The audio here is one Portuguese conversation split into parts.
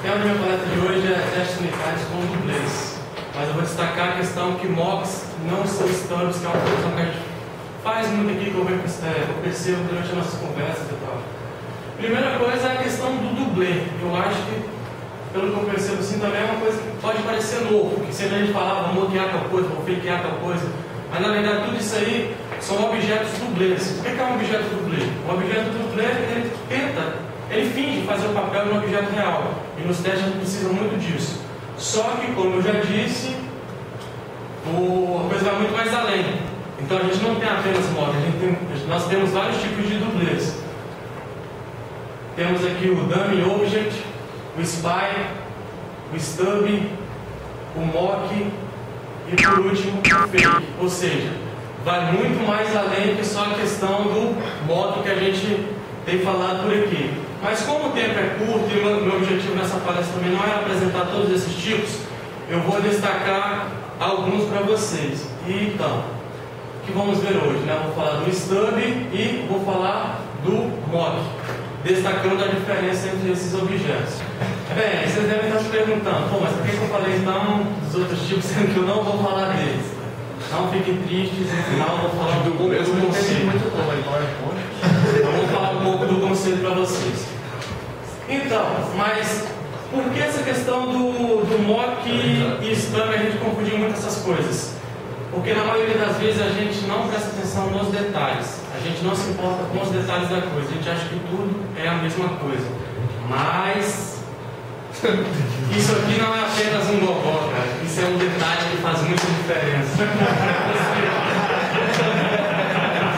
tema da minha palestra de hoje é testes unitários com dublês. Mas eu vou destacar a questão que mocks não são stubs, que é uma coisa que a gente faz muito aqui, que eu percebo durante as nossas conversas e tal. Primeira coisa é a questão do dublê. Eu acho que, pelo que eu percebo assim, também é uma coisa que pode parecer novo, que sempre a gente falava, vou moquear tal coisa, vou fakear tal coisa, mas na verdade tudo isso aí são objetos dublês. O que é um objeto dublê? Um objeto dublê, ele finge fazer o papel de um objeto real, e nos testes a gente precisa muito disso. Só que, como eu já disse, a coisa vai muito mais além. Então a gente não tem apenas mock, nós temos vários tipos de dublês. Temos aqui o dummy object, o spy, o stub, o mock e por último o fake. Ou seja, vai muito mais além que só a questão do modo que a gente tem falado por aqui. Mas como o tempo é curto e o meu objetivo nessa palestra também não é apresentar todos esses tipos, eu vou destacar alguns para vocês. E então, o que vamos ver hoje? Né? Vou falar do stub e vou falar do mock, destacando a diferença entre esses objetos. Bem, vocês devem estar se perguntando, pô, mas por que eu falei então dos outros tipos, sendo que eu não vou falar deles? Não fiquem tristes, no final eu vou falar do conceito. Eu vou falar um pouco do conceito para vocês. Então, mas por que essa questão do mock e stub a gente confundir muito essas coisas? Porque na maioria das vezes a gente não presta atenção nos detalhes. A gente não se importa com os detalhes da coisa. A gente acha que tudo é a mesma coisa. Mas isso aqui não é apenas um gogó, cara. Isso é um detalhe que faz muita diferença.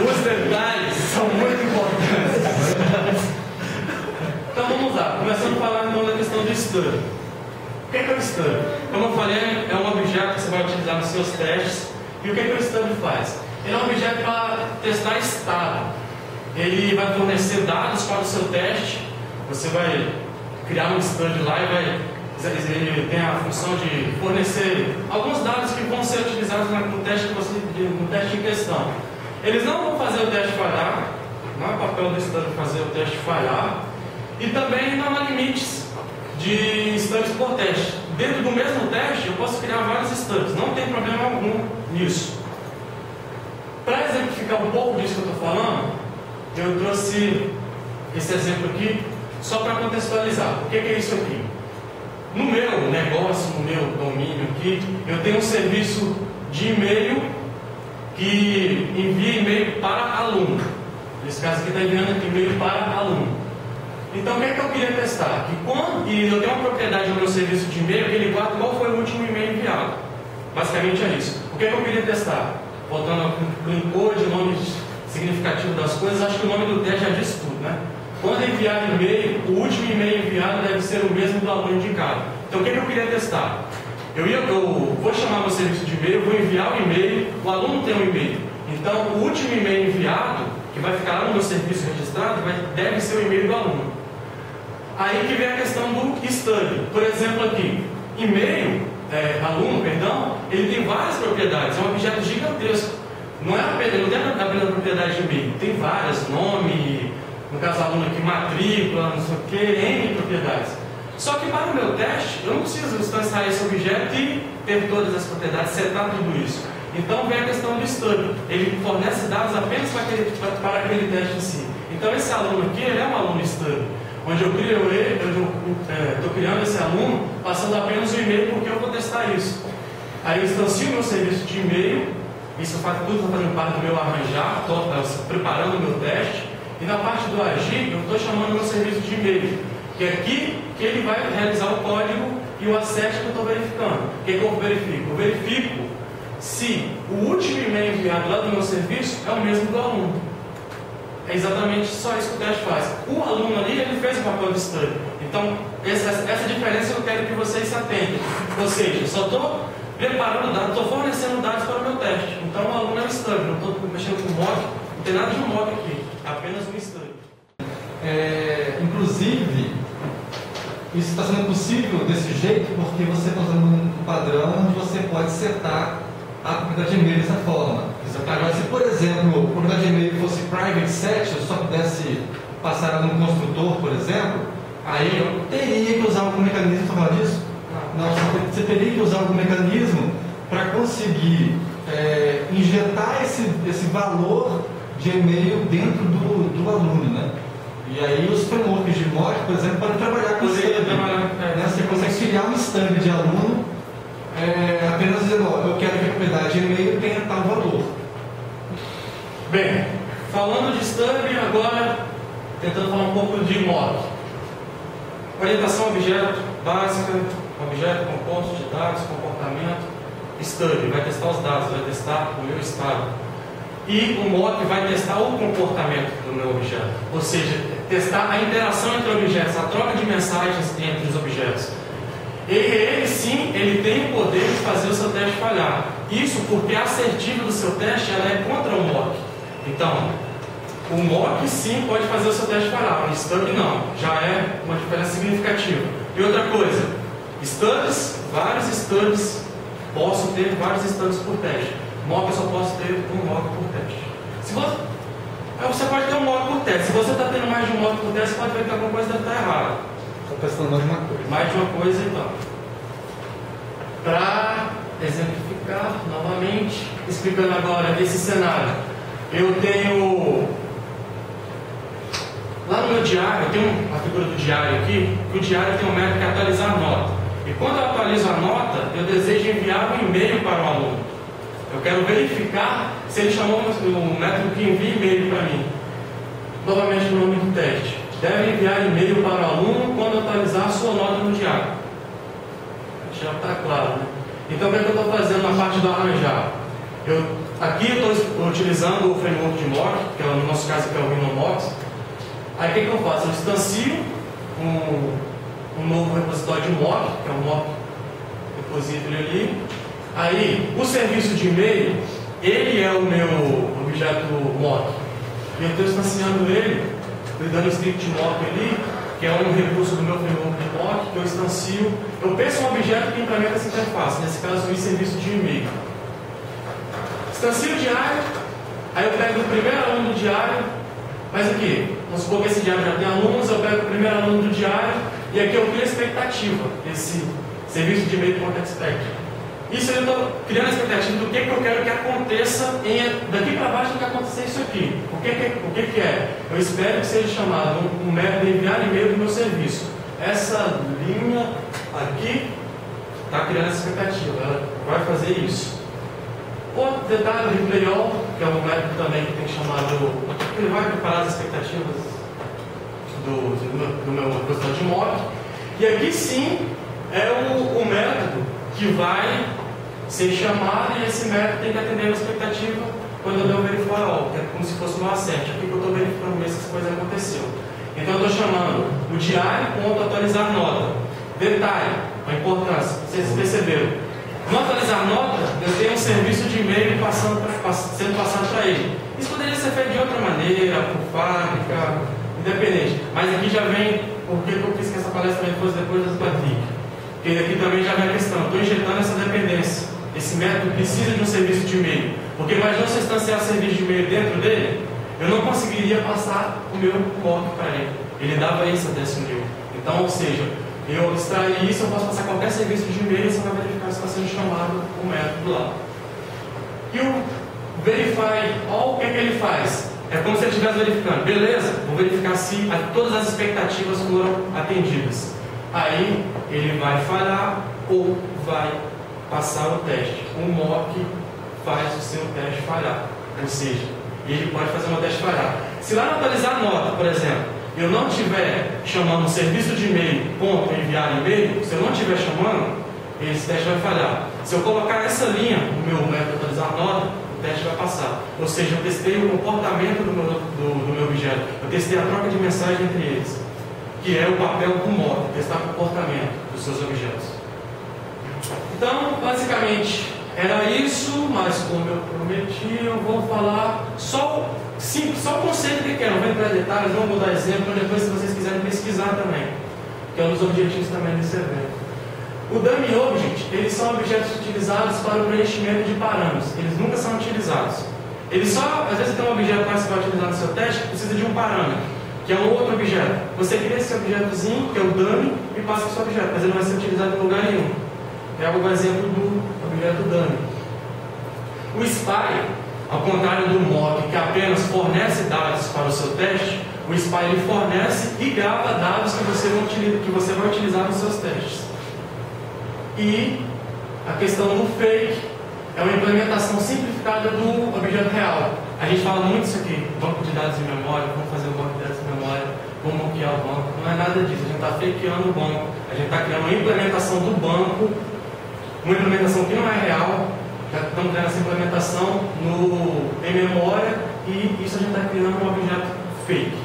Os detalhes são muito importantes. Então vamos lá. Começando a falar então da questão do stub. O que é o stub? Como eu falei, é um objeto que você vai utilizar nos seus testes. E o que o stub faz? Ele é um objeto para testar estado. Ele vai fornecer dados para o seu teste. Você vai criar um stub lá e ele tem a função de fornecer alguns dados que vão ser utilizados no teste em questão. Eles não vão fazer o teste falhar, não é papel do stub fazer o teste falhar, e também não há limites de stubs por teste. Dentro do mesmo teste eu posso criar vários stubs, não tem problema algum nisso. Para exemplificar um pouco disso que eu estou falando, eu trouxe esse exemplo aqui só para contextualizar. O que é isso aqui? No meu negócio, no meu domínio aqui, eu tenho um serviço de e-mail que envia e-mail para aluno. Nesse caso aqui está enviando e-mail para aluno. Então o que é que eu queria testar? E eu tenho uma propriedade no meu serviço de e-mail que ele guarda qual foi o último e-mail enviado. Basicamente é isso. O que é que eu queria testar? Voltando ao clean code, o nome significativo das coisas, acho que o nome do teste já diz tudo, né? Quando enviar e-mail, o último e-mail enviado deve ser o mesmo do aluno indicado. Então o que eu queria testar? Eu vou chamar meu serviço de e-mail, vou enviar o e-mail, o aluno tem um e-mail. Então o último e-mail enviado, que vai ficar lá no meu serviço registrado, deve ser o e-mail do aluno. Aí que vem a questão do stub. Por exemplo aqui, aluno, ele tem várias propriedades, é um objeto gigantesco. Não tem apenas a propriedade de e-mail, tem várias, nome, no caso aluno aqui, matrícula, não sei o que, N propriedades. Só que para o meu teste, eu não preciso instanciar esse objeto e ter todas as propriedades, setar tudo isso. Então vem a questão do stub. Ele fornece dados apenas para aquele teste em si. Então esse aluno aqui, ele é um aluno stub. Onde eu estou criando esse aluno, passando apenas o e-mail porque eu vou testar isso. Aí eu instancio o meu serviço de e-mail, isso tudo está fazendo parte do meu arranjar, estou preparando o meu teste. E na parte do agir, eu estou chamando o meu serviço de e-mail, que é aqui que ele vai realizar o código e o asset que eu estou verificando. O que eu verifico? Eu verifico se o último e-mail enviado lá do meu serviço é o mesmo do aluno. É exatamente só isso que o teste faz. O aluno ali, ele fez o papel de stub. Então, essa diferença eu quero que vocês se atentem. Ou seja, só estou preparando dados, estou fornecendo dados para o meu teste. Então, o aluno é um stub, não estou mexendo com mock, não tem nada de mock aqui, apenas um stub. Inclusive, isso está sendo possível desse jeito porque você está usando um padrão onde você pode setar a propriedade de e-mail dessa forma. Agora, se por exemplo, a propriedade de e-mail fosse private set, eu só pudesse passar num construtor, por exemplo, Aí eu teria que usar algum mecanismo para falar disso? Não, você teria que usar algum mecanismo para conseguir injetar esse valor de e-mail dentro do aluno, né? E aí os frameworks de mod, por exemplo, podem trabalhar com isso. Você consegue criar um stub de aluno apenas dizendo, eu quero que a propriedade de e-mail tenha tal valor. Bem, falando de stub, agora tentando falar um pouco de mock. Orientação objeto básica, objeto composto de dados, comportamento, stub, vai testar os dados, vai testar o meu estado. E o mock vai testar o comportamento do meu objeto, ou seja, testar a interação entre objetos, a troca de mensagens entre os objetos. E ele sim, ele tem o poder de fazer o seu teste falhar. Isso porque a assertiva do seu teste ela é contra o mock. Então, o mock sim pode fazer o seu teste falhar, o stub não. Já é uma diferença significativa. E outra coisa, stubs, vários stubs, posso ter vários stubs por teste. Mock eu só posso ter um mock por teste. Você pode ter um mock por teste. Se você está tendo mais de um mock por teste, você pode ver que alguma coisa deve estar errada. Estou testando mais de uma coisa. Mais de uma coisa, então. Para exemplificar novamente, explicando agora esse cenário, eu tenho lá no meu diário, eu tenho uma figura do diário aqui, que o diário tem um método que é atualizar a nota. E quando eu atualizo a nota, eu desejo enviar um e-mail para o aluno. Eu quero verificar se ele chamou o método que envia e-mail para mim. Novamente no nome do teste. Deve enviar e-mail para o aluno quando atualizar a sua nota no diário. Já está claro, né? Então o que é que eu estou fazendo na parte do arranjar? Aqui eu estou utilizando o framework de mock, que no nosso caso aqui é o RhinoMox. Aí o que eu faço? Eu instancio um novo repositório de mock, que é um mock repository ali. Aí, o serviço de e-mail, ele é o meu objeto mock. E eu estou instanciando ele, estou dando o script mock ali, que é um recurso do meu framework de mock, que eu instancio. Eu penso um objeto que implementa essa interface, nesse caso, o serviço de e-mail. Instancio o diário, aí eu pego o primeiro aluno do diário, mas aqui, vamos supor que esse diário já tem alunos, eu pego o primeiro aluno do diário, e aqui eu crio a expectativa, esse serviço de e-mail .expect. Isso eu estou criando a expectativa do que eu quero que aconteça daqui para baixo, do que acontecer isso aqui. O que é? Eu espero que seja chamado um método de enviar e-mail do meu serviço. Essa linha aqui está criando essa expectativa, ela vai fazer isso. Outro detalhe, o replay all, que é um método também que tem chamado, ele vai preparar as expectativas do meu repositório de mock. E aqui sim é o método que vai ser chamado, e esse método tem que atender a expectativa quando eu der o verify all, que é como se fosse um assert. Aqui que eu estou verificando ver se essa coisa aconteceu. Então eu estou chamando o diário.atualizar nota. Detalhe, a importância, vocês perceberam. No atualizar nota, eu tenho um serviço de e-mail sendo passado para ele. Isso poderia ser feito de outra maneira, por fábrica, independente. Mas aqui já vem, por que eu quis que essa palestra fosse depois das Patrick? Porque aqui também já vem a questão, estou injetando essa dependência. Esse método precisa de um serviço de e-mail. Porque imagina se eu instanciar serviço de e-mail dentro dele, eu não conseguiria passar o meu mock para ele. Ele dava isso até esse nível. Então, ou seja, eu extrair isso, eu posso passar qualquer serviço de e-mail e você vai verificar se está sendo chamado o método lá. E o verify all, o que ele faz? É como se ele estivesse verificando. Beleza, vou verificar se todas as expectativas foram atendidas. Aí ele vai falhar ou vai passar o teste. O mock faz o seu teste falhar. Ou seja, ele pode fazer um teste falhar. Se lá no atualizar a nota, por exemplo, eu não estiver chamando o serviço de e-mail, ponto, enviar e-mail, se eu não estiver chamando, esse teste vai falhar. Se eu colocar essa linha no meu método atualizar a nota, o teste vai passar. Ou seja, eu testei o comportamento do meu objeto. Eu testei a troca de mensagem entre eles, que é o papel do mock, testar o comportamento dos seus objetos. Então, basicamente, era isso, mas como eu prometi, eu vou falar só o conceito que eu não vou entrar em detalhes, não vou dar exemplo, depois se vocês quiserem pesquisar também, que é um dos objetivos também desse evento. O Dummy Object, eles são objetos utilizados para o preenchimento de parâmetros, eles nunca são utilizados. Eles só, às vezes tem um objeto que você vai utilizar no seu teste, precisa de um parâmetro. que é um outro objeto. Você cria esse objetozinho, que é o dummy, e passa para o seu objeto, mas ele não vai ser utilizado em lugar nenhum. É o exemplo do objeto dummy. O SPY, ao contrário do mock, que apenas fornece dados para o seu teste, o SPY ele fornece e grava dados que você vai utilizar nos seus testes. E a questão do fake é uma implementação simplificada do objeto real. A gente fala muito isso aqui, banco de dados em memória, vamos fazer o banco de dados em memória, vamos moquear o banco. Não é nada disso, a gente está fakeando o banco, a gente está criando uma implementação do banco, uma implementação que não é real. Já estamos criando essa implementação em memória e isso a gente está criando um objeto fake.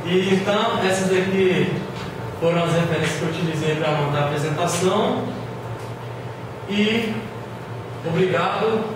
E então, essas aqui foram as referências que eu utilizei para montar a apresentação. E obrigado.